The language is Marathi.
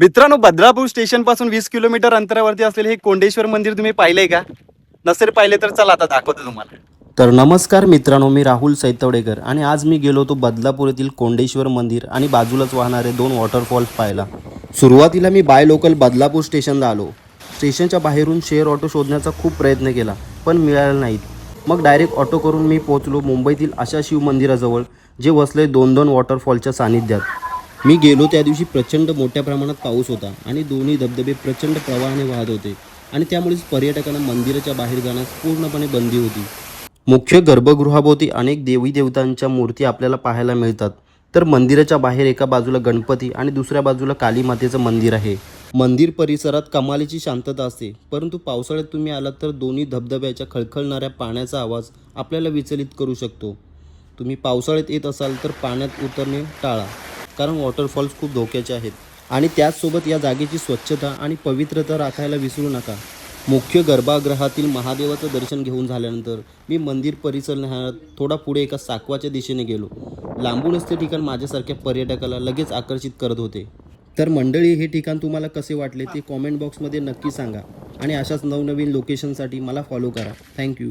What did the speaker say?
मित्रांनो, बदलापूर स्टेशन पासून 20 किलोमीटर अंतरावरती असलेले हे कोंडेश्वर मंदिर तुम्ही पाहिलंय का? नसेल पाहिले तर चला आता दाखवतो तुम्हाला. तर नमस्कार मित्रांनो, मी राहुल सैतवडेकर आणि आज मी गेलो होतो बदलापूर येथील कोंडेश्वर मंदिर आणि बाजूलाच वाहणारे 2 वॉटरफॉल्स पाहायला. सुरुवातीला मी बाय लोकल बदलापूर स्टेशनला आलो. स्टेशनच्या बाहेरून शेअर ऑटो शोधण्याचा खूप प्रयत्न केला पण मिळाले नाहीत. मग डायरेक्ट ऑटो करून मी पोहोचलो मुंबईतील अशा शिव मंदिराजवळ जे वसले 2 वॉटरफॉलच्या सानिध्यात. मी गेलो त्या दिवशी प्रचंड मोठ्या प्रमाणात पाऊस होता आणि दोन्ही धबधबे प्रचंड प्रवाहाने वाहत होते आणि त्यामुळेच पर्यटकांना मंदिराच्या बाहेर जाण्यास पूर्णपणे बंदी होती. मुख्य गर्भगृहाभोवती अनेक देवी देवतांच्या मूर्ती आपल्याला पाहायला मिळतात. तर मंदिराच्या बाहेर एका बाजूला गणपती आणि दुसऱ्या बाजूला काली मातेचं मंदिर आहे. मंदिर परिसरात कमालीची शांतता असते, परंतु पावसाळ्यात तुम्ही आलात तर दोन्ही धबधब्याच्या खळखळणाऱ्या पाण्याचा आवाज आपल्याला विचलित करू शकतो. तुम्ही पावसाळ्यात येत असाल तर पाण्यात उतरणे टाळा, कारण वॉटरफॉल्स खूप धोक्याचे आहेत. आणि त्याचसोबत या जागेची स्वच्छता आणि पवित्रता राखायला विसरू नका. मुख्य गर्भगृहातील महादेवाचं दर्शन घेऊन झाल्यानंतर मी मंदिर परिसरात थोडा पुढे एका साकवाच्या दिशेने गेलो. लांबूनच ते ठिकाण माझ्यासारख्या पर्यटकाला लगेच आकर्षित करत होते. तर मंडळी, हे ठिकाण तुम्हाला कसे वाटले ते कॉमेंट बॉक्समध्ये नक्की सांगा आणि अशाच नवनवीन लोकेशनसाठी मला फॉलो करा. थँक्यू.